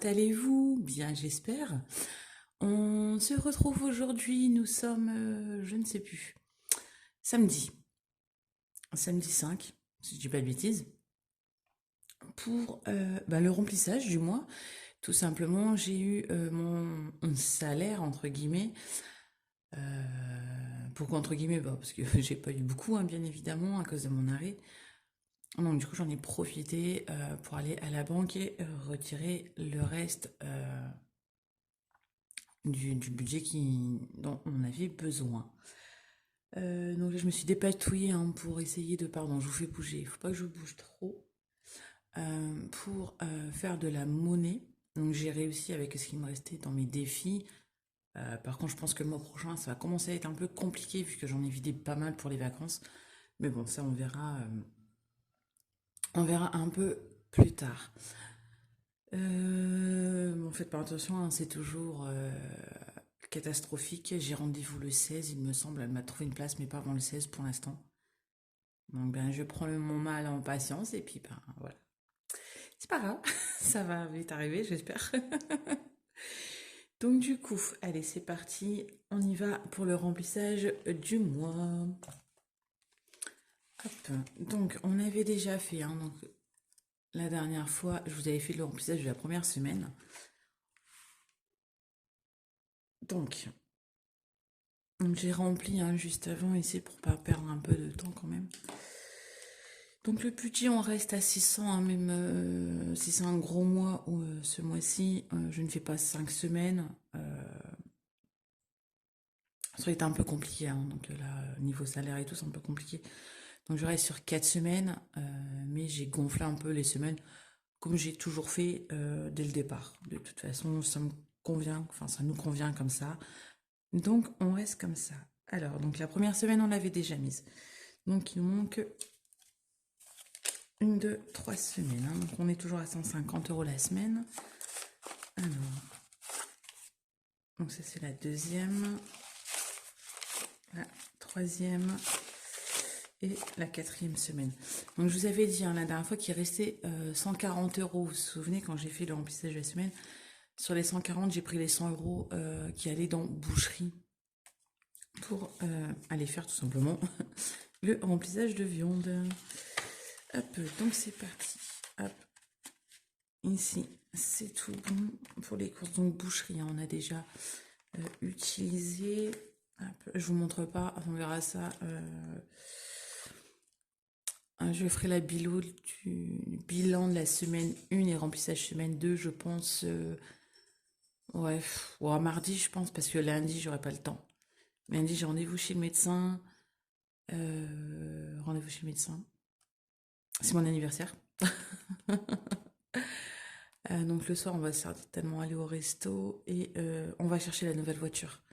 allez-vous? Bien, j'espère. On se retrouve aujourd'hui, nous sommes, je ne sais plus, samedi, samedi 5, si je dis pas de bêtises, pour le remplissage du mois. Tout simplement, j'ai eu mon salaire, entre guillemets. Pourquoi entre guillemets? Parce que j'ai pas eu beaucoup, hein, bien évidemment, à cause de mon arrêt. Donc du coup, j'en ai profité pour aller à la banque et retirer le reste du budget dont on avait besoin. Donc là, je me suis dépatouillée hein, pour essayer de... Pardon, je vous fais bouger, il faut pas que je bouge trop. Pour faire de la monnaie. Donc j'ai réussi avec ce qui me restait dans mes défis. Par contre, je pense que le mois prochain, ça va commencer à être un peu compliqué vu que j'en ai vidé pas mal pour les vacances. Mais bon, ça, on verra un peu plus tard. Bon, faites pas attention, hein, c'est toujours catastrophique. J'ai rendez-vous le 16, il me semble. Elle m'a trouvé une place, mais pas avant le 16 pour l'instant. Donc, ben, je prends mon mal en patience et puis, ben, voilà. C'est pas grave, ça va vite arriver, j'espère. Donc, du coup, allez, c'est parti. On y va pour le remplissage du mois. Hop. Donc, on avait déjà fait, hein, donc, la dernière fois, je vous avais fait le remplissage de la première semaine. Donc j'ai rempli hein, juste avant ici pour pas perdre un peu de temps quand même. Donc le budget on reste à 600, hein, même si c'est un gros mois ou ce mois-ci, je ne fais pas 5 semaines. Ça va être un peu compliqué, hein, donc là, niveau salaire et tout, c'est un peu compliqué. Donc je reste sur 4 semaines, mais j'ai gonflé un peu les semaines, comme j'ai toujours fait dès le départ. De toute façon, ça me convient, enfin ça nous convient comme ça. Donc on reste comme ça. Alors, donc la première semaine, on l'avait déjà mise. Donc il nous manque une, deux, 3 semaines. Hein. Donc on est toujours à 150 € la semaine. Alors, donc ça c'est la deuxième, la troisième et la quatrième semaine. Donc je vous avais dit hein, la dernière fois qu'il restait 140 €. Vous vous souvenez quand j'ai fait le remplissage de la semaine, sur les 140, j'ai pris les 100 € qui allaient dans boucherie pour aller faire tout simplement le remplissage de viande. Hop, donc c'est parti. Hop, ici, c'est tout bon pour les courses. Donc boucherie, hein, on a déjà utilisé. Hop, je vous montre pas, on verra ça. Je ferai du bilan de la semaine 1 et remplissage semaine 2, je pense. Ouais, ou mardi, je pense, parce que lundi, j'aurai pas le temps. Lundi, j'ai rendez-vous chez le médecin. Rendez-vous chez le médecin. C'est mon anniversaire. Donc le soir, on va certainement aller au resto et on va chercher la nouvelle voiture.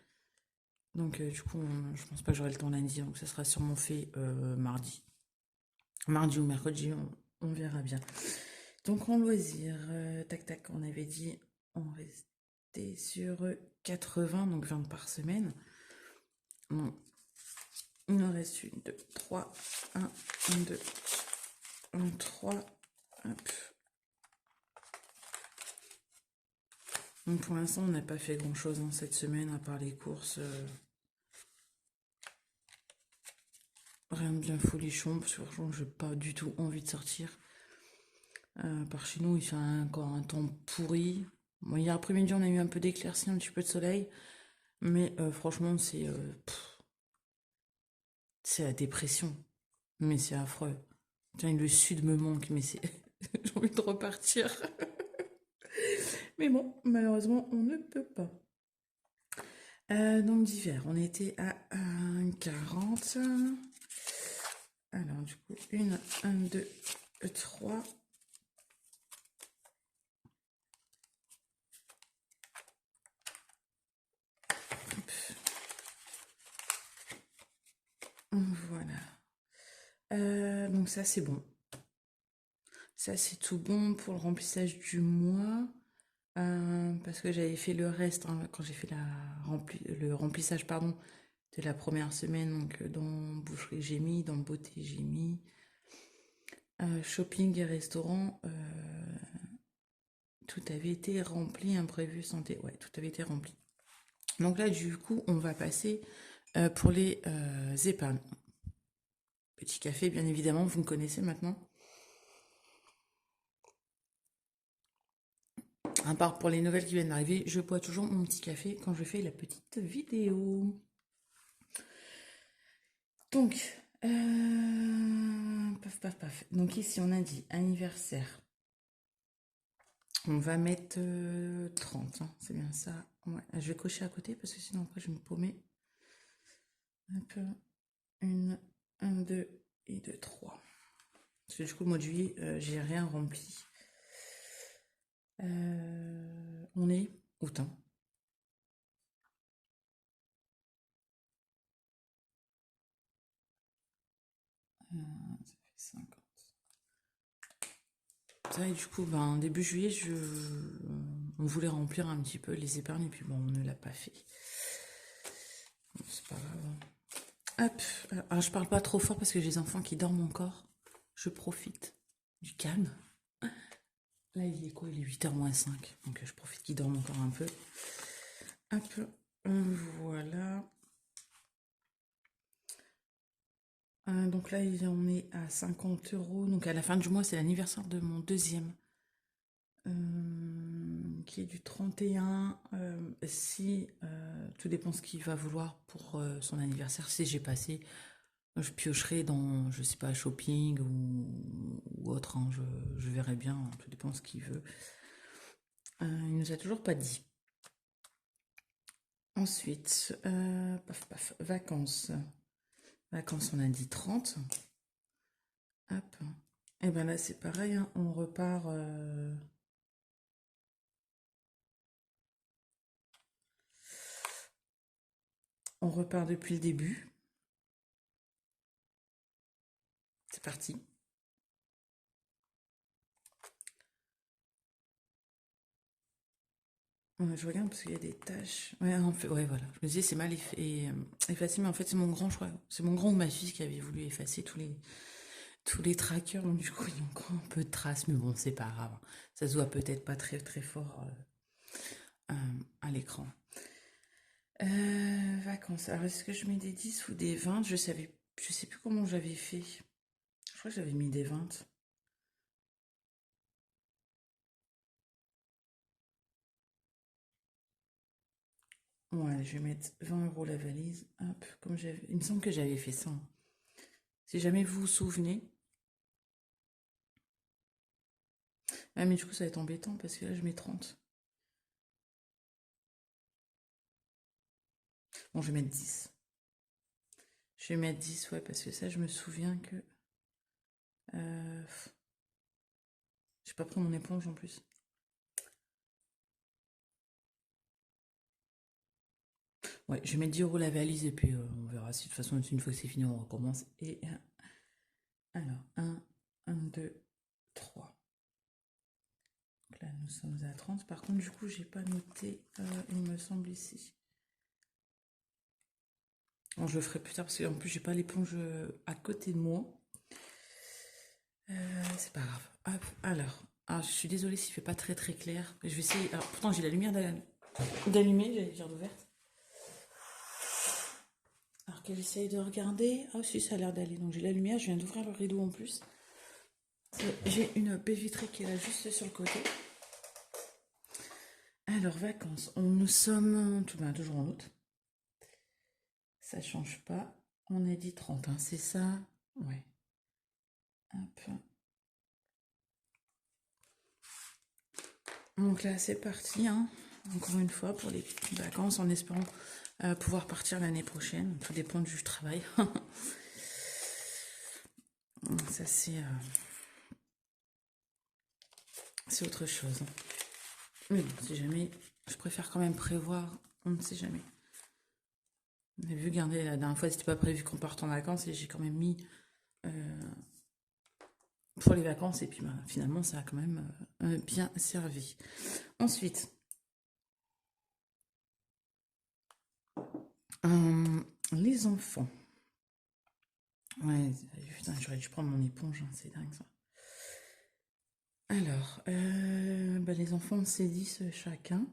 Donc du coup, je pense pas que j'aurai le temps lundi, donc ça sera sûrement fait mardi. Mardi ou mercredi, on verra bien. Donc en loisir, tac tac, on avait dit on restait sur 80, donc 20 par semaine. Bon, il nous reste une, deux, trois, un, deux, un, trois. Hop. Donc pour l'instant, on n'a pas fait grand chose hein, cette semaine, à part les courses. Rien de bien folichon, parce que franchement, j'ai pas du tout envie de sortir. Par chez nous, il fait encore un temps pourri. Bon, hier après-midi, on a eu un peu d'éclaircie, un petit peu de soleil. Mais franchement, c'est la dépression. Mais c'est affreux. Tiens, le sud me manque, mais c'est... J'ai envie de repartir. Mais bon, malheureusement, on ne peut pas. Donc d'hiver, on était à 40. Alors du coup, 1, 2, 3. Voilà. Donc ça, c'est bon. Ça, c'est tout bon pour le remplissage du mois. Parce que j'avais fait le reste hein, quand j'ai fait le remplissage pardon, de la première semaine. Donc dans boucherie, j'ai mis. Dans beauté, j'ai mis. Shopping et restaurant, tout avait été rempli, imprévu santé. Ouais, tout avait été rempli. Donc là, du coup, on va passer pour les épargnes. Petit café, bien évidemment, vous me connaissez maintenant. À part pour les nouvelles qui viennent d'arriver, je bois toujours mon petit café quand je fais la petite vidéo. Donc, paf, paf, paf. Donc ici, on a dit anniversaire. On va mettre 30, hein, c'est bien ça. Ouais, je vais cocher à côté parce que sinon après je vais me paumer. Un peu. Une, un, deux et deux, trois. Parce que du coup, le mois de juillet, j'ai rien rempli. On est août, hein. Ça fait 50. Ça, et du coup, ben, début juillet, on voulait remplir un petit peu les épargnes, et puis bon, on ne l'a pas fait. Bon, c'est pas grave. Hop, alors, je parle pas trop fort parce que j'ai les enfants qui dorment encore. Je profite du calme. Là, il est quoi? Il est 8h moins 5. Donc, je profite qu'ils dorment encore un peu. Hop, voilà. Donc là, on est à 50 euros. Donc, à la fin du mois, c'est l'anniversaire de mon deuxième. Qui est du 31. Si tout dépend ce qu'il va vouloir pour son anniversaire, si j'ai passé, je piocherai dans, je sais pas, shopping ou autre, hein, je verrai bien, hein, tout dépend ce qu'il veut. Il nous a toujours pas dit. Ensuite, paf paf, vacances. Vacances, on a dit 30. Hop. Et ben là, c'est pareil, hein, on repart. On repart depuis le début. C'est parti. Ouais, je regarde parce qu'il y a des tâches. Ouais, en fait, ouais, voilà. Je me disais, c'est mal effacé, mais en fait, c'est mon grand choix. C'est mon grand ou ma fille qui avait voulu effacer tous les trackers. Donc, du coup, il y a encore un peu de traces, mais bon, c'est pas grave. Ça se voit peut-être pas très, très fort à l'écran. Vacances. Alors, est-ce que je mets des 10 ou des 20? Je sais plus comment j'avais fait. Je crois que j'avais mis des 20. Ouais, je vais mettre 20 euros la valise. Hop, il me semble que j'avais fait ça, hein. Si jamais vous vous souvenez. Ah, mais du coup, ça va être embêtant parce que là, je mets 30. Bon, je vais mettre 10. Je vais mettre 10, ouais, parce que ça, je me souviens que. Euh, j'ai pas pris mon éponge en plus. Ouais, je vais mettre 10 euros la valise et puis on verra si de toute façon, une fois que c'est fini, on recommence. Et alors, 1, 2, 3. Donc là, nous sommes à 30. Par contre, du coup, j'ai pas noté, il me semble, ici. Bon, je le ferai plus tard parce qu'en plus, j'ai pas l'éponge à côté de moi. C'est pas grave. Hop, alors, je suis désolée s'il fait pas très très clair. Je vais essayer. Alors, pourtant, j'ai la lumière d'allumer, j'allais dire d'ouverte. Alors qu'elle essaye de regarder. Ah, si, ça a l'air d'aller. Donc, j'ai la lumière, je viens d'ouvrir le rideau en plus. J'ai une baie vitrée qui est là juste sur le côté. Alors, vacances. Nous sommes toujours en août. Ça change pas. On a dit 30, hein, c'est ça? Ouais. Hop. Donc là, c'est parti, hein. Encore une fois, pour les vacances, en espérant pouvoir partir l'année prochaine. Tout dépend du travail. Ça, c'est autre chose. Mais bon, si jamais, je préfère quand même prévoir. On ne sait jamais. On a vu, garder la dernière fois, c'était pas prévu qu'on parte en vacances et j'ai quand même mis pour les vacances et puis bah, finalement, ça a quand même bien servi. Ensuite, les enfants. Ouais, putain, j'aurais dû prendre mon éponge, hein, c'est dingue ça. Alors, bah, les enfants, c'est 10 chacun.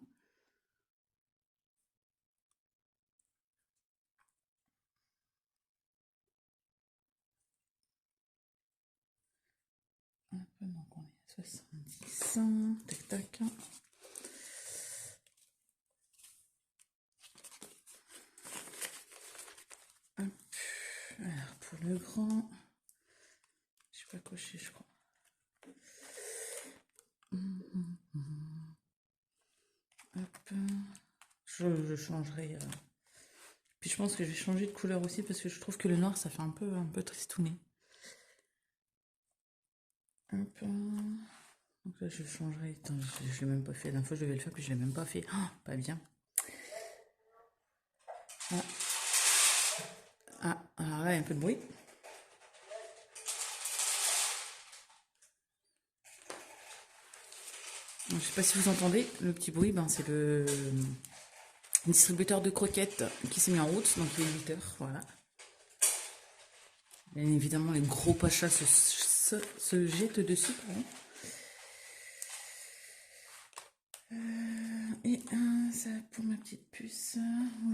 Hop, donc on est à 70. Tac, tac. Hop. Alors, pour le grand, je sais pas cocher, je crois. Hop. Je changerai. Puis je pense que je vais changer de couleur aussi parce que je trouve que le noir, ça fait un peu tristouné. Hop. Donc là, je changerai. Attends, je l'ai même pas fait. La dernière fois, je devais le faire, puis je l'ai même pas fait. Oh, pas bien. Ah. Ah, alors là, il y a un peu de bruit. Donc, je sais pas si vous entendez le petit bruit. Ben, c'est le distributeur de croquettes qui s'est mis en route. Donc, il est 8 heures. Voilà. Bien évidemment, les gros pachas se jettent dessus. Et ça pour ma petite puce.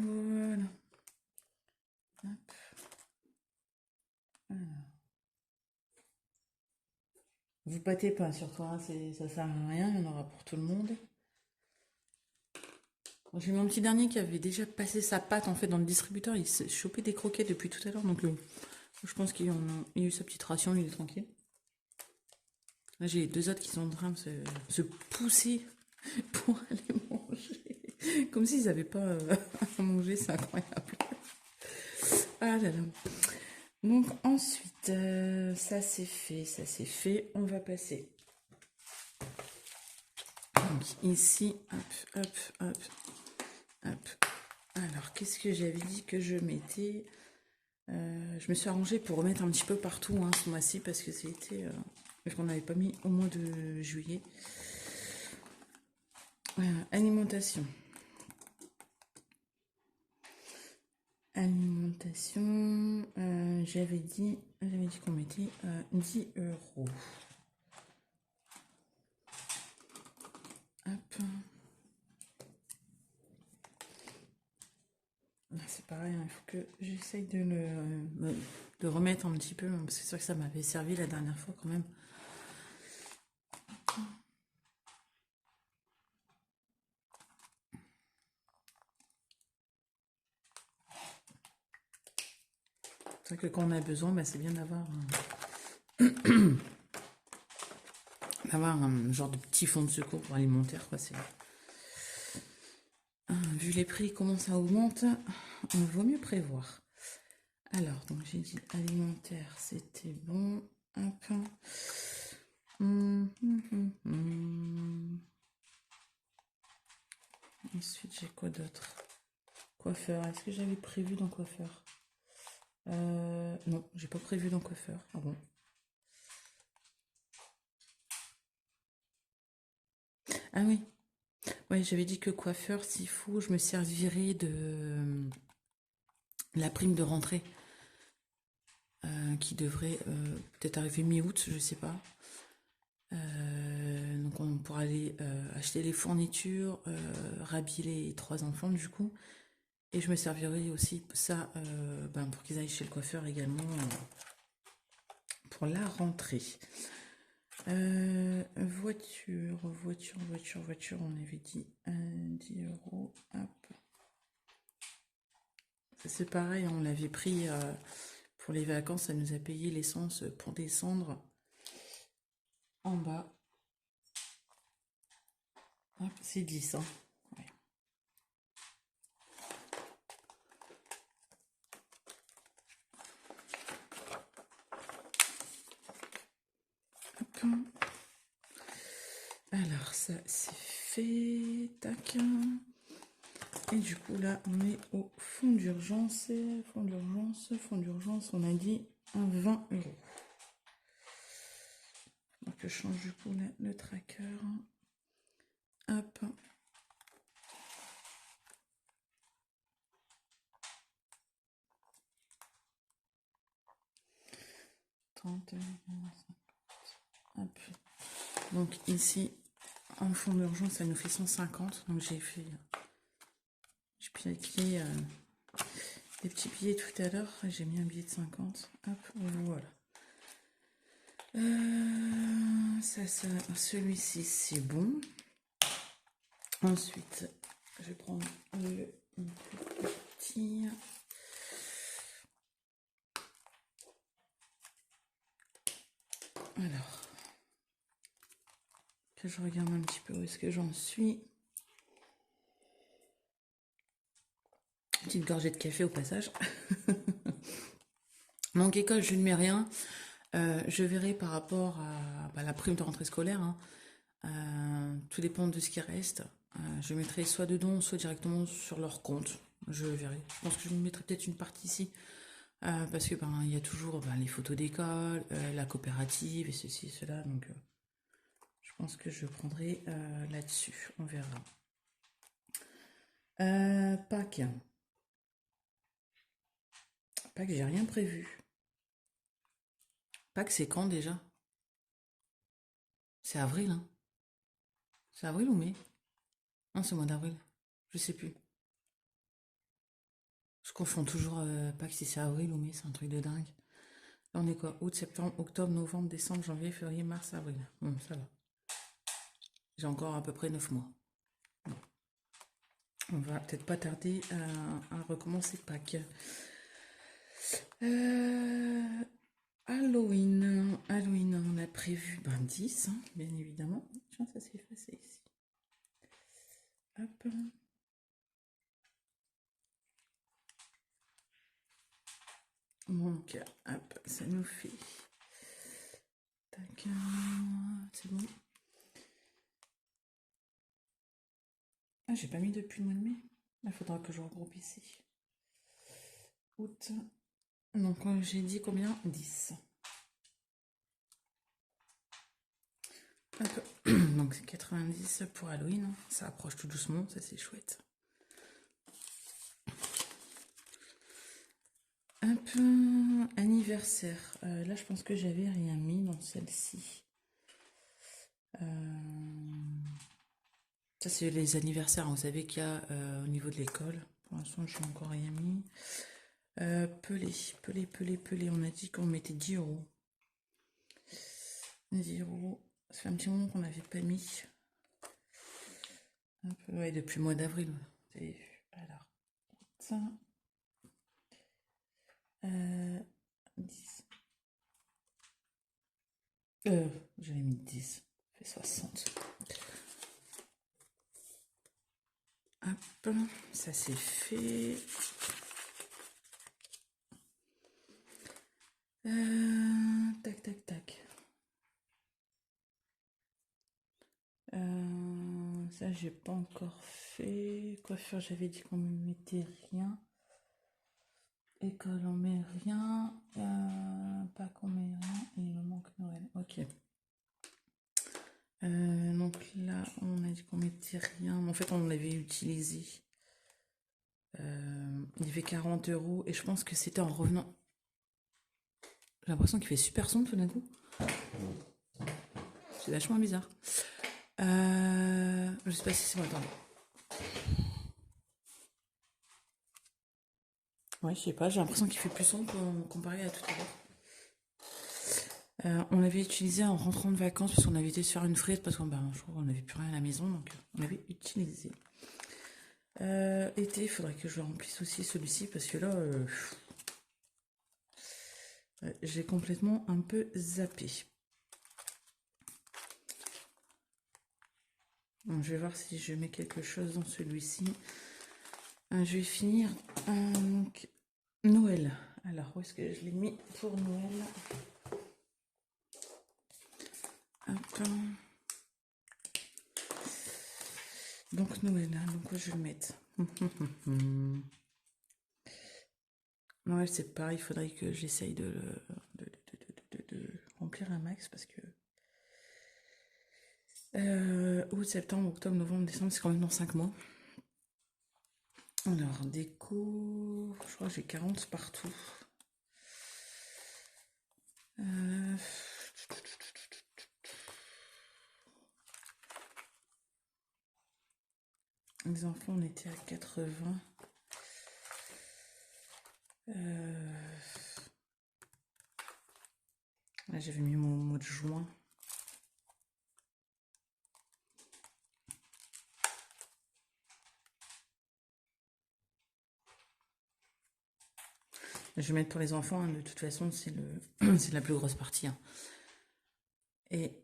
Voilà. Hop. Alors. Vous pâtez pas sur toi, hein, ça sert à rien, il y en aura pour tout le monde. Bon, j'ai mon petit dernier qui avait déjà passé sa pâte en fait dans le distributeur, il s'est chopé des croquettes depuis tout à l'heure, donc je pense qu'il a eu sa petite ration, il est tranquille. Là j'ai les deux autres qui sont en train de se pousser pour aller manger, comme s'ils n'avaient pas à manger, c'est incroyable. Ah là là. Donc ensuite, ça c'est fait, on va passer. Donc ici, hop, hop, hop, hop. Alors, qu'est-ce que j'avais dit que je mettais je me suis arrangée pour remettre un petit peu partout hein, ce mois-ci parce que c'était... parce qu'on n'avait pas mis au mois de juillet. Alimentation. Alimentation, j'avais dit qu'on mettait 10 euros. Hop. C'est pareil, il faut que j'essaye de remettre un petit peu, parce que c'est sûr que ça m'avait servi la dernière fois quand même. C'est vrai que quand on a besoin, bah, c'est bien d'avoir un genre de petit fonds de secours pour alimentaire. Quoi, vu les prix, comment ça augmente, il vaut mieux prévoir. Alors, donc j'ai dit alimentaire, c'était bon. Hop. Ensuite, j'ai quoi d'autre? Coiffeur. Est-ce que j'avais prévu dans coiffeur? Non, j'ai pas prévu dans coiffeur. Ah bon? Ah oui. Ouais, j'avais dit que coiffeur, s'il faut, je me servirais de la prime de rentrée qui devrait peut-être arriver mi-août, je sais pas. Donc on pourra aller acheter les fournitures, rhabiller les 3 enfants du coup. Et je me servirai aussi ça pour qu'ils aillent chez le coiffeur également pour la rentrée. Voiture, on avait dit 10 euros. Hop. C'est pareil, on l'avait pris pour les vacances, ça nous a payé l'essence pour descendre en bas. Hop, c'est 10. Hein. Ouais. Hop. Alors ça c'est fait. Tac. Et du coup là on est au fond d'urgence. Fond d'urgence, on a dit 20 euros. Donc je change du coup là, le tracker. Hop. Hop. Donc ici, en fond d'urgence, ça nous fait 150. Donc j'ai piqué des petits billets tout à l'heure. J'ai mis un billet de 50. Hop, voilà. Celui-ci, c'est bon. Ensuite, je vais prendre le petit. Alors, que je regarde un petit peu où est-ce que j'en suis. Petite gorgée de café au passage. Donc, école, je ne mets rien. Je verrai par rapport à la prime de rentrée scolaire. Tout dépend de ce qui reste. Je mettrai soit dedans, soit directement sur leur compte. Je verrai. Je pense que je mettrai peut-être une partie ici. Parce que il y a toujours les photos d'école, la coopérative et ceci, cela. Donc je pense que je prendrai là-dessus. On verra. Pâques. Pâques, j'ai rien prévu. Pâques, c'est quand déjà? C'est avril, hein? C'est avril ou mai? Non, c'est au mois d'avril. Je sais plus. Je confonds toujours Pâques si c'est avril ou mai, c'est un truc de dingue. Là, on est quoi? Août, septembre, octobre, novembre, décembre, janvier, février, mars, avril. Bon, ça va. J'ai encore à peu près 9 mois. Bon. On va peut-être pas tarder à recommencer Pâques. Halloween. Halloween, on a prévu 10, hein, bien évidemment. Tiens, ça s'est effacé ici. Hop. Donc, hop, ça nous fait. Tac, c'est bon. Ah, j'ai pas mis depuis le mois de mai. Il faudra que je regroupe ici. Août. Donc, j'ai dit combien? 10. Donc, c'est 90 pour Halloween. Ça approche tout doucement, ça c'est chouette. Un peu anniversaire. Là, je pense que j'avais rien mis dans celle-ci. Ça, c'est les anniversaires. Vous savez qu'il y a au niveau de l'école. Pour l'instant, je n'ai encore rien mis. Pelé. On a dit qu'on mettait 10 euros. 10 euros. Ça fait un petit moment qu'on n'avait pas mis. Un peu, ouais, depuis le mois d'avril. Alors, ça. 10. J'avais mis 10. Ça fait 60. Hop, ça c'est fait. Tac. Ça j'ai pas encore fait. Coiffure, j'avais dit qu'on ne mettait rien. École, on met rien. Pas qu'on met rien. Et il me manque Noël. Ok. Donc là, on a dit qu'on mettait rien. Mais en fait, on l'avait utilisé. Il fait 40 euros. Et je pense que c'était en revenant. J'ai l'impression qu'il fait super sombre tout d'un coup. C'est vachement bizarre. Je sais pas si c'est moi. Attendez. Ouais, je sais pas. J'ai l'impression qu'il fait plus sombre comparé à tout à l'heure. On l'avait utilisé en rentrant de vacances parce qu'on avait été se faire une frite parce qu'on je crois qu'on n'avait plus rien à la maison, donc on l'avait utilisé. Été, il faudrait que je remplisse aussi celui-ci parce que là, j'ai complètement un peu zappé. Bon, je vais voir si je mets quelque chose dans celui-ci. Je vais finir. Donc, Noël. Alors, où est-ce que je l'ai mis pour Noël? Hop. Donc, Noël. Donc, où je vais le mettre? Noël, c'est pareil. Il faudrait que j'essaye de remplir un max parce que août, septembre, octobre, novembre, décembre, c'est quand même dans 5 mois. Alors, déco, je crois que j'ai 40 partout. Les enfants, on était à 80. Là, j'avais mis mon mois de juin. Je vais mettre pour les enfants, hein, de toute façon, c'est la plus grosse partie. Hein. Et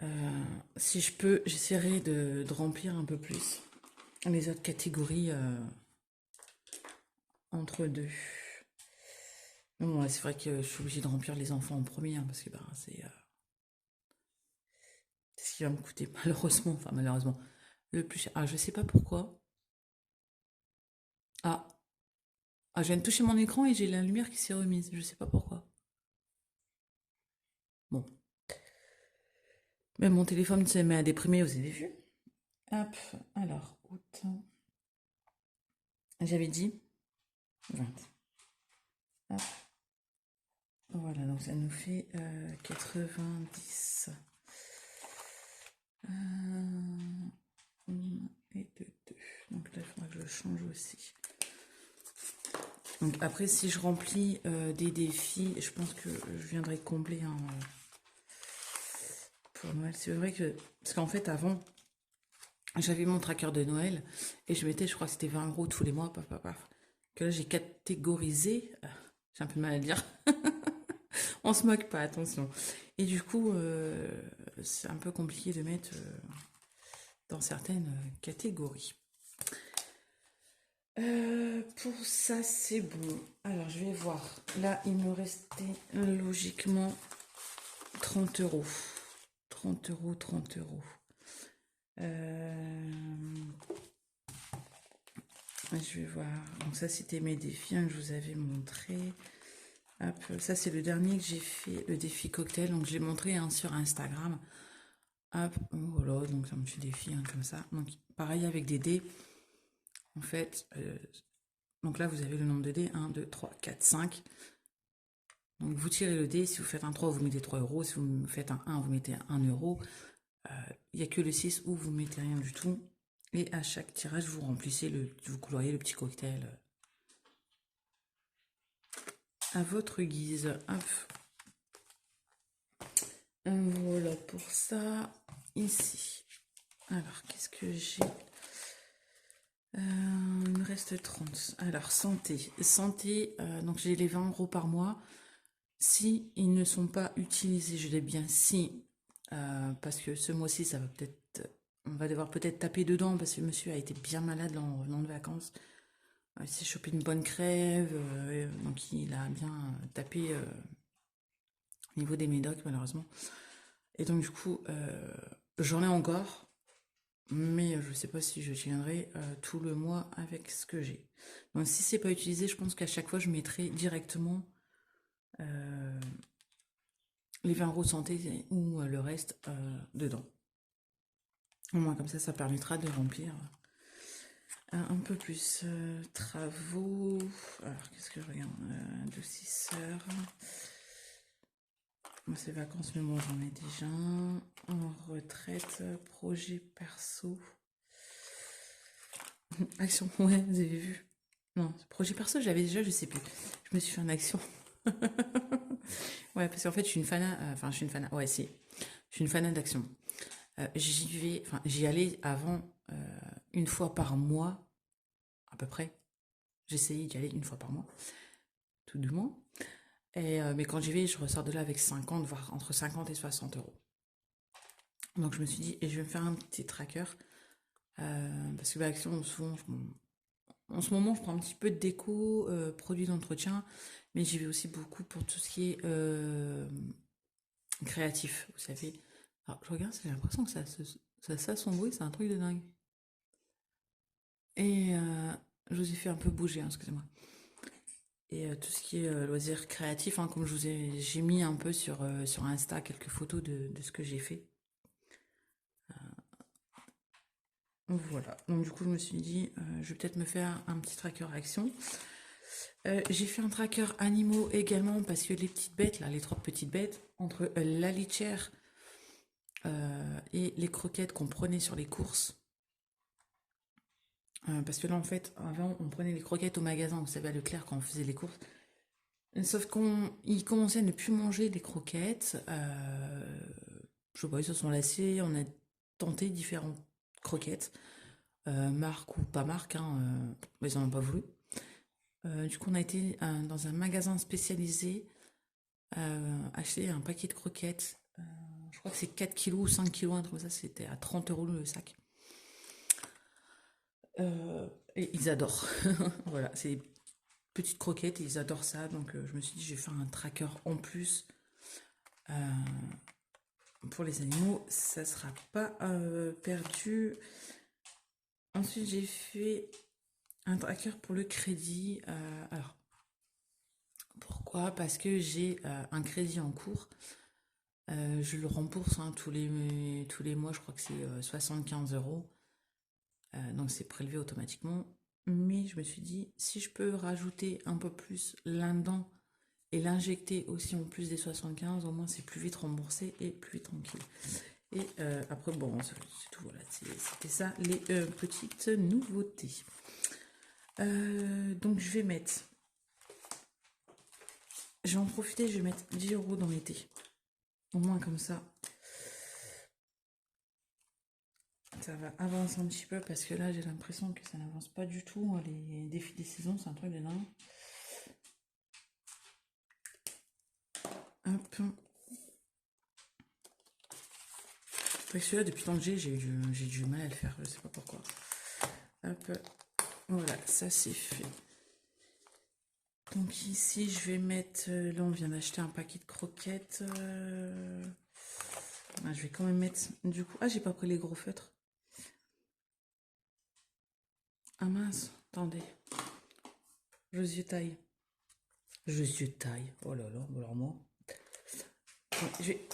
si je peux, j'essaierai de remplir un peu plus les autres catégories entre deux. Bon, c'est vrai que je suis obligée de remplir les enfants en premier, hein, parce que bah, c'est ce qui va me coûter malheureusement, le plus cher. Ah, je sais pas pourquoi. Ah, je viens de toucher mon écran et j'ai la lumière qui s'est remise. Je sais pas pourquoi. Bon. Même mon téléphone se met à déprimer, vous avez vu? Hop, alors, août. J'avais dit 20. Hop. Voilà, donc ça nous fait 90. Et 2. Donc là, il faudra que je change aussi. Donc après, si je remplis des défis, je pense que je viendrai combler pour Noël. C'est vrai que... Parce qu'en fait, avant, j'avais mon tracker de Noël et je mettais, je crois que c'était 20 € tous les mois, que là, j'ai catégorisé... J'ai un peu de mal à le dire. On se moque pas, attention. Et du coup, c'est un peu compliqué de mettre dans certaines catégories. Pour ça, c'est bon. Alors, je vais voir. Là, il me restait logiquement 30 €. 30 €, 30 €. Je vais voir. Donc ça, c'était mes défis que je vous avais montré. Hop, ça, c'est le dernier que j'ai fait, le défi cocktail. Donc, je l'ai montré sur Instagram. Hop, voilà, donc c'est un petit défi comme ça. Donc, pareil avec des dés. En fait, donc là, vous avez le nombre de dés. 1, 2, 3, 4, 5. Donc, vous tirez le dé. Si vous faites un 3, vous mettez 3 €. Si vous faites un 1, vous mettez 1 €. Il n'y a que le 6 où vous mettez rien du tout. Et à chaque tirage, vous remplissez vous coloriez le petit cocktail à votre guise. Hop. Voilà pour ça. Ici. Alors, qu'est-ce que j'ai? Il me reste 30. Alors, santé. Santé, donc j'ai les 20 € par mois. Si ils ne sont pas utilisés, je l'ai bien si, parce que ce mois-ci, ça va peut-être, on va devoir peut-être taper dedans, parce que monsieur a été bien malade en revenant de vacances. Il s'est chopé une bonne crève, donc il a bien tapé au niveau des médocs, malheureusement. Et donc, du coup, j'en ai encore. Mais je ne sais pas si je tiendrai tout le mois avec ce que j'ai. Donc si c'est pas utilisé, je pense qu'à chaque fois, je mettrai directement les 20 € santé ou le reste dedans. Au moins comme ça permettra de remplir un peu plus. Travaux. Alors qu'est-ce que je regarde? Adoucisseur. Moi c'est vacances, mais moi j'en ai déjà. En retraite, projet perso. Action, ouais, vous avez vu. Non, projet perso, j'avais déjà, je sais plus. Je me suis fait une action. Ouais, parce qu'en fait, je suis une fana. Enfin, je suis une fana. Ouais, si. Je suis une fana d'action. J'y allais avant une fois par mois, à peu près. J'essayais d'y aller une fois par mois, tout du moins. Et, mais quand j'y vais, je ressors de là avec 50, voire entre 50 et 60 €. Donc je me suis dit, et je vais me faire un petit tracker. Parce que Action, souvent, en ce moment, je prends un petit peu de déco, produits d'entretien, mais j'y vais aussi beaucoup pour tout ce qui est créatif, vous savez. Alors, je regarde, j'ai l'impression que ça son bruit, c'est un truc de dingue. Et je vous ai fait un peu bouger, excusez-moi. Et tout ce qui est loisirs créatifs, comme j'ai mis un peu sur Insta quelques photos de ce que j'ai fait. Voilà, donc du coup je me suis dit, je vais peut-être me faire un petit tracker action. J'ai fait un tracker animaux également parce que les petites bêtes, là, les 3 petites bêtes, entre la litière et les croquettes qu'on prenait sur les courses, Parce que là, en fait, avant, on prenait les croquettes au magasin, vous savez, à Leclerc, quand on faisait les courses. Sauf qu'ils commençaient à ne plus manger les croquettes. Je sais pas, ils se sont lassés. On a tenté différentes croquettes, marque ou pas marque, hein, mais ils n'en ont pas voulu. Du coup, on a été dans un magasin spécialisé, acheter un paquet de croquettes. Je crois que c'est 4 kilos ou 5 kilos, un truc comme ça, c'était à 30 € le sac. Et ils adorent. Voilà, c'est des petites croquettes et ils adorent ça. Donc je me suis dit, je vais faire un tracker en plus euh, pour les animaux. Ça sera pas perdu. Ensuite, j'ai fait un tracker pour le crédit. Alors, pourquoi? Parce que j'ai un crédit en cours. Je le rembourse hein, tous les mois, je crois que c'est 75 €. Donc c'est prélevé automatiquement. Mais je me suis dit, si je peux rajouter un peu plus là-dedans et l'injecter aussi en plus des 75, au moins c'est plus vite remboursé et plus vite tranquille. Et après, bon, c'est tout, voilà, c'était ça, les petites nouveautés. Donc je vais mettre, je vais en profiter, je vais mettre 10 € dans l'été. Au moins comme ça va avancer un petit peu parce que là j'ai l'impression que ça n'avance pas du tout. Les défis des saisons, c'est un truc de dingue. Hop. Parce que là, depuis tant que j'ai du mal à le faire, je sais pas pourquoi. Hop. Voilà, ça c'est fait. Donc ici, je vais mettre... là, on vient d'acheter un paquet de croquettes. Je vais quand même mettre... Du coup... Ah, j'ai pas pris les gros feutres. Ah mince, attendez. Josué taille. Josué taille. Oh là là, alors moi... Ouais, je vais...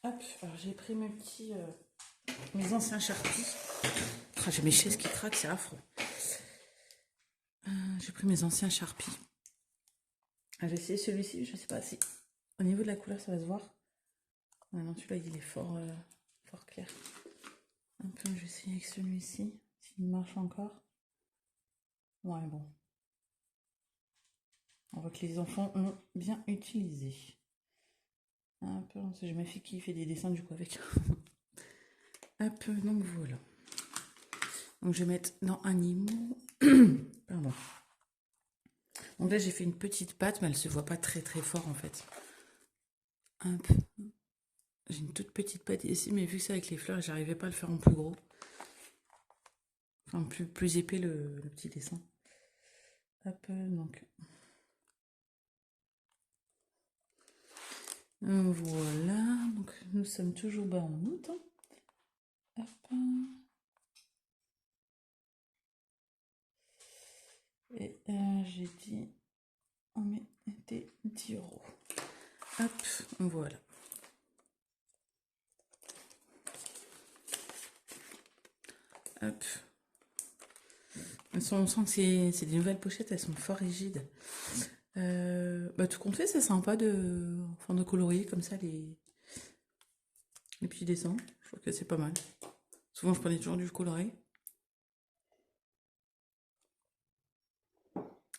Hop, alors j'ai pris mes petits... mes anciens Sharpies. Ah, j'ai mes chaises qui craquent, c'est affreux. J'ai pris mes anciens Sharpies. Ah, j'ai essayé celui-ci, je sais pas si... Au niveau de la couleur, ça va se voir. Ah non, celui-là, il est fort clair. Un peu, je vais essayer avec celui-ci, s'il marche encore. Ouais, bon. On voit que les enfants ont bien utilisé. Un peu, j'ai ma fille qui fait des dessins du coup avec. Un peu, donc voilà. Donc je vais mettre dans animaux. Pardon. Donc là, j'ai fait une petite pâte, mais elle se voit pas très très fort en fait. Un peu. J'ai une toute petite pâte ici, mais vu que c'est avec les fleurs, j'arrivais pas à le faire en plus gros. Enfin, plus épais le petit dessin. Hop, donc. Voilà, donc nous sommes toujours bas en août. Hop. Et j'ai dit, on mettait 10 €. Hop, voilà. Hop. On sent que c'est des nouvelles pochettes, elles sont fort rigides. Tout compte fait, c'est sympa de colorier comme ça les petits dessins. Je trouve que c'est pas mal. Souvent, je prenais toujours du coloré.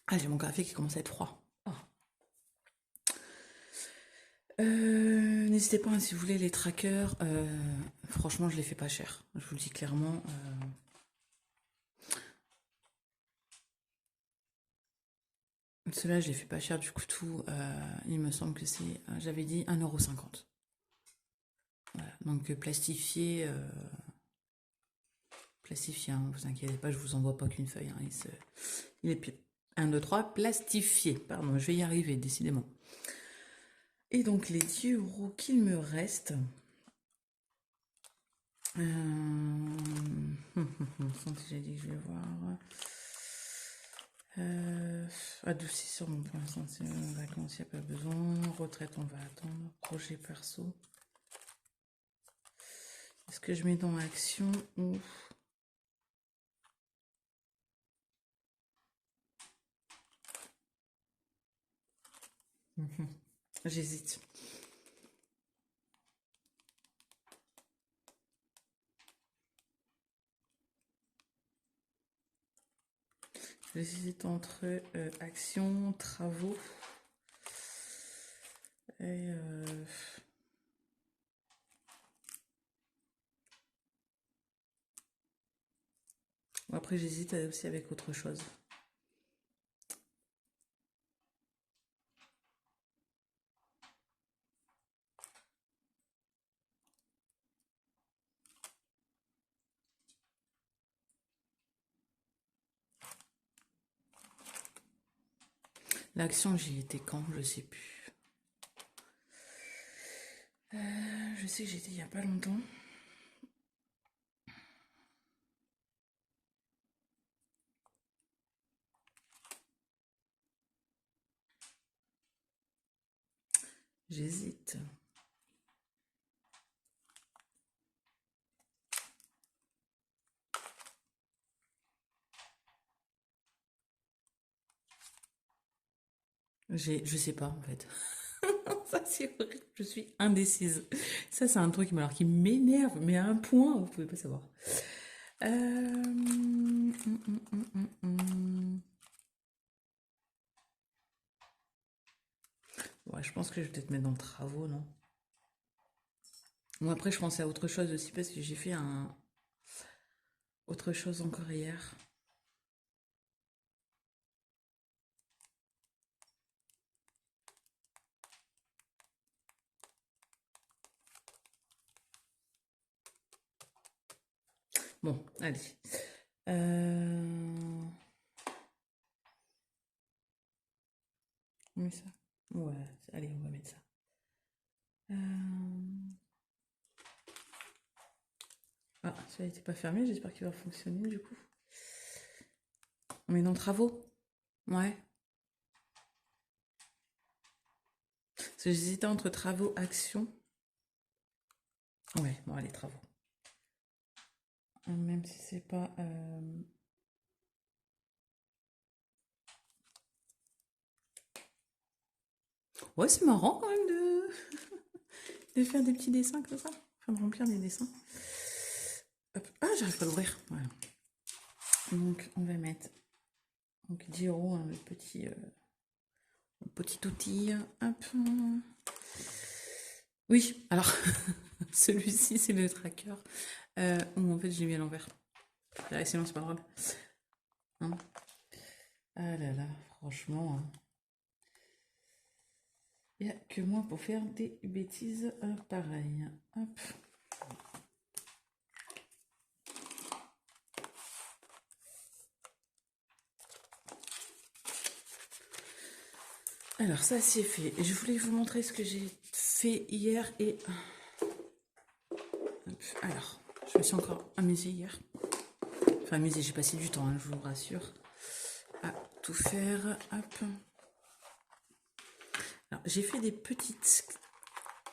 Ah, j'ai mon café qui commence à être froid. Oh. N'hésitez pas hein, si vous voulez les trackers. Franchement, je les fais pas cher. Je vous le dis clairement. Ceux-là, je les fais pas cher du coup tout. Il me semble que c'est, j'avais dit 1,50 €. Voilà, donc plastifié, hein, vous inquiétez pas, je vous envoie pas qu'une feuille. Hein, il est 1, 2, 3, plastifié. Pardon, je vais y arriver, décidément. Et donc les 10 € qu'il me reste. J'ai dit que je vais voir. Adoucisseur, bon, pour l'instant, c'est vacances, il n'y a pas besoin. Retraite, on va attendre. Projet perso. Est-ce que je mets dans action ou J'hésite. J'hésite entre action, travaux et après j'hésite aussi avec autre chose. L'action, j'y étais quand? Je sais plus. Je sais que j'étais il y a pas longtemps. J'hésite. Je sais pas en fait. Ça c'est horrible. Je suis indécise. Ça c'est un truc qui m'énerve, mais à un point vous pouvez pas savoir. Ouais, je pense que je vais peut-être mettre dans travaux, non? Bon après je pensais à autre chose aussi parce que j'ai fait autre chose encore hier. Bon, allez. On met ça. Ouais, allez, on va mettre ça. Ah, ça n'était pas fermé, j'espère qu'il va fonctionner du coup. On met dans travaux. Ouais. Parce que j'hésitais entre travaux, action. Ouais, bon, allez, travaux. Même si c'est pas. Ouais, c'est marrant quand même de faire des petits dessins comme ça. Enfin, de remplir des dessins. Hop. Ah, j'arrive pas à l'ouvrir. Voilà. Donc, on va mettre donc 10 euros, hein, le petit outil. Hop. Oui, alors, celui-ci, c'est le tracker. Où en fait, j'ai mis à l'envers. Sinon, c'est pas drôle. Hein. Ah là là, franchement. Hein. Il n'y a que moi pour faire des bêtises pareilles. Hop. Alors ça c'est fait. Je voulais vous montrer ce que j'ai fait hier et... Hop. Alors, je me suis encore amusée hier. Enfin amusée, j'ai passé du temps, hein, je vous rassure. À tout faire. Hop. Alors j'ai fait des petites...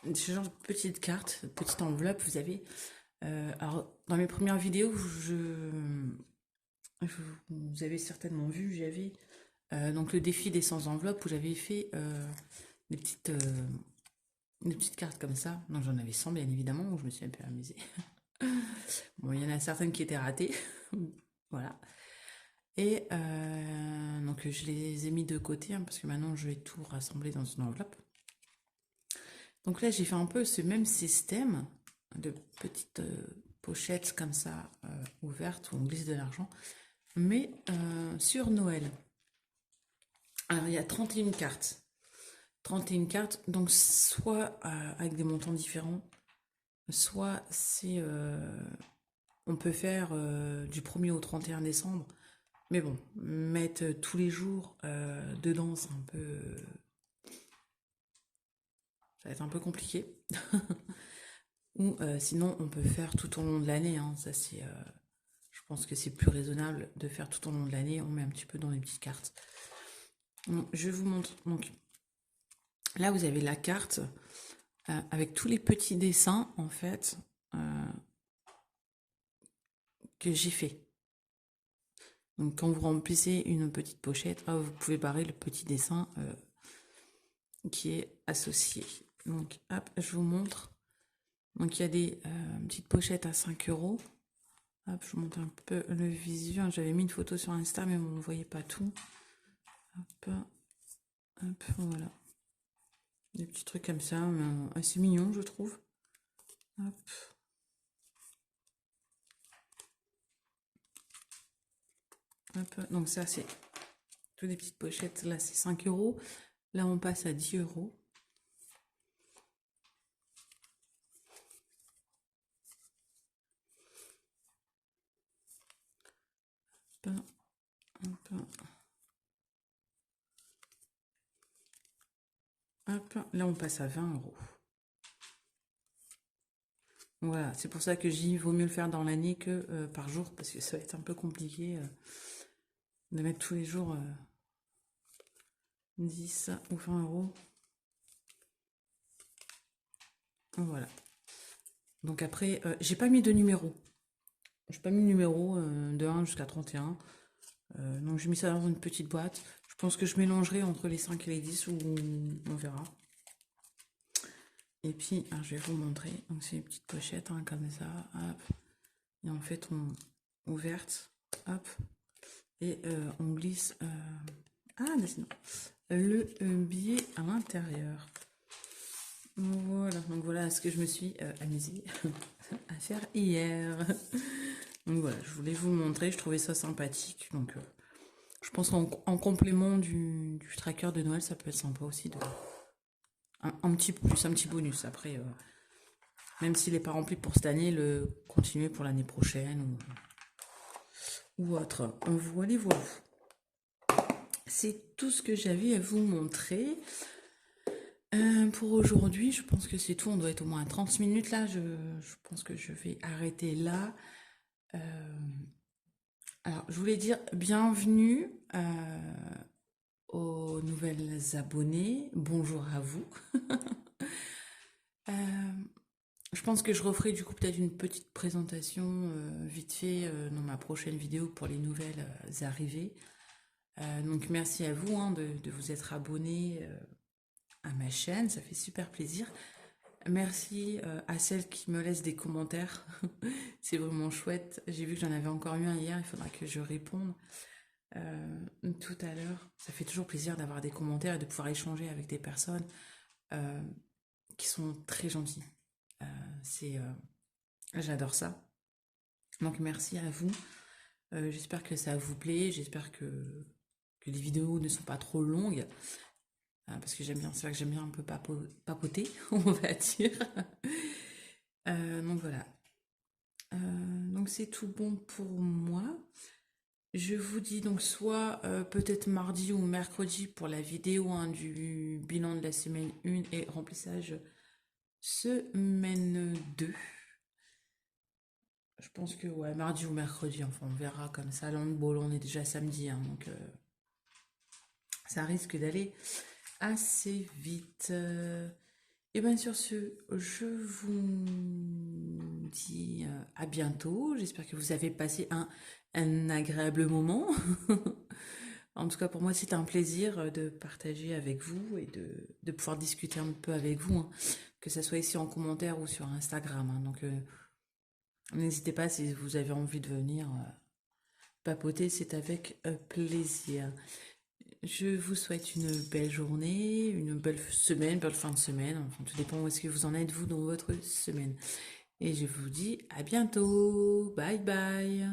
Ce genre de petites cartes, petites enveloppes, vous avez... alors dans mes premières vidéos, vous avez certainement vu, j'avais donc le défi des 100 enveloppes où j'avais fait des petites cartes comme ça. Donc j'en avais 100 bien évidemment, où je me suis un peu amusée. Bon, il y en a certaines qui étaient ratées. Voilà. Et donc je les ai mis de côté hein, parce que maintenant je vais tout rassembler dans une enveloppe. Donc là j'ai fait un peu ce même système de petites pochettes comme ça ouvertes où on glisse de l'argent, mais sur Noël. Alors il y a 31 cartes. 31 cartes, donc soit avec des montants différents, soit c'est on peut faire du 1er au 31 décembre. Mais bon, mettre tous les jours dedans, c'est un peu... ça va être un peu compliqué. Ou sinon, on peut faire tout au long de l'année. Hein. Ça, c'est... je pense que c'est plus raisonnable de faire tout au long de l'année. On met un petit peu dans les petites cartes. Donc, je vous montre. Donc, là, vous avez la carte avec tous les petits dessins, en fait, que j'ai fait. Donc quand vous remplissez une petite pochette, vous pouvez barrer le petit dessin qui est associé. Donc, hop, je vous montre. Donc, il y a des petites pochettes à 5 euros. Hop, je vous montre un peu le visu. J'avais mis une photo sur Insta, mais on ne voyait pas tout. Hop, hop, voilà. Des petits trucs comme ça, assez mignons, je trouve. Hop. Hop. Donc ça, c'est toutes des petites pochettes. Là, c'est 5 euros. Là, on passe à 10 euros. Hop. Hop. Hop. Là, on passe à 20 euros. Voilà, c'est pour ça que j'y vaut mieux le faire dans l'année que par jour, parce que ça va être un peu compliqué de mettre tous les jours 10 ou 20 euros. Voilà. Donc après, j'ai pas mis de numéro. J'ai pas mis de numéro de 1 jusqu'à 31. Donc j'ai mis ça dans une petite boîte. Je pense que je mélangerai entre les 5 et les 10 ou on verra. Et puis, je vais vous montrer. Donc c'est une petite pochette comme ça. Hop. Et en fait, on ouverte. Hop. Et on glisse le billet à l'intérieur. Voilà, donc voilà ce que je me suis amusée à faire hier. Donc voilà, je voulais vous montrer, je trouvais ça sympathique. Donc je pense qu'en complément du tracker de Noël, ça peut être sympa aussi de un petit plus, un petit bonus. Après, même s'il n'est pas rempli pour cette année, le continuer pour l'année prochaine ou autre. Voilà, voilà. C'est tout ce que j'avais à vous montrer. Pour aujourd'hui, je pense que c'est tout. On doit être au moins à 30 minutes là. Je pense que je vais arrêter là. Alors, je voulais dire bienvenue aux nouvelles abonnés. Bonjour à vous. Je pense que je referai du coup peut-être une petite présentation vite fait dans ma prochaine vidéo pour les nouvelles arrivées. Donc merci à vous de vous être abonnés à ma chaîne, ça fait super plaisir. Merci à celles qui me laissent des commentaires, c'est vraiment chouette. J'ai vu que j'en avais encore eu un hier, il faudra que je réponde tout à l'heure. Ça fait toujours plaisir d'avoir des commentaires et de pouvoir échanger avec des personnes qui sont très gentilles. J'adore ça. Donc merci à vous. J'espère que ça vous plaît, j'espère que les vidéos ne sont pas trop longues. Parce que j'aime bien, c'est vrai que j'aime bien un peu papoter, on va dire. Donc voilà. Donc c'est tout bon pour moi. Je vous dis donc soit peut-être mardi ou mercredi pour la vidéo du bilan de la semaine 1 et remplissage semaine 2. Je pense que ouais, mardi ou mercredi, enfin on verra comme ça. Là on est déjà samedi, donc ça risque d'aller assez vite. Et bien sur ce, je vous dis à bientôt. J'espère que vous avez passé un agréable moment. En tout cas, pour moi, c'était un plaisir de partager avec vous et de pouvoir discuter un peu avec vous, que ce soit ici en commentaire ou sur Instagram. Donc, n'hésitez pas si vous avez envie de venir papoter, c'est avec plaisir. Je vous souhaite une belle journée, une belle semaine, belle fin de semaine. Enfin, tout dépend où est-ce que vous en êtes, vous, dans votre semaine. Et je vous dis à bientôt. Bye bye.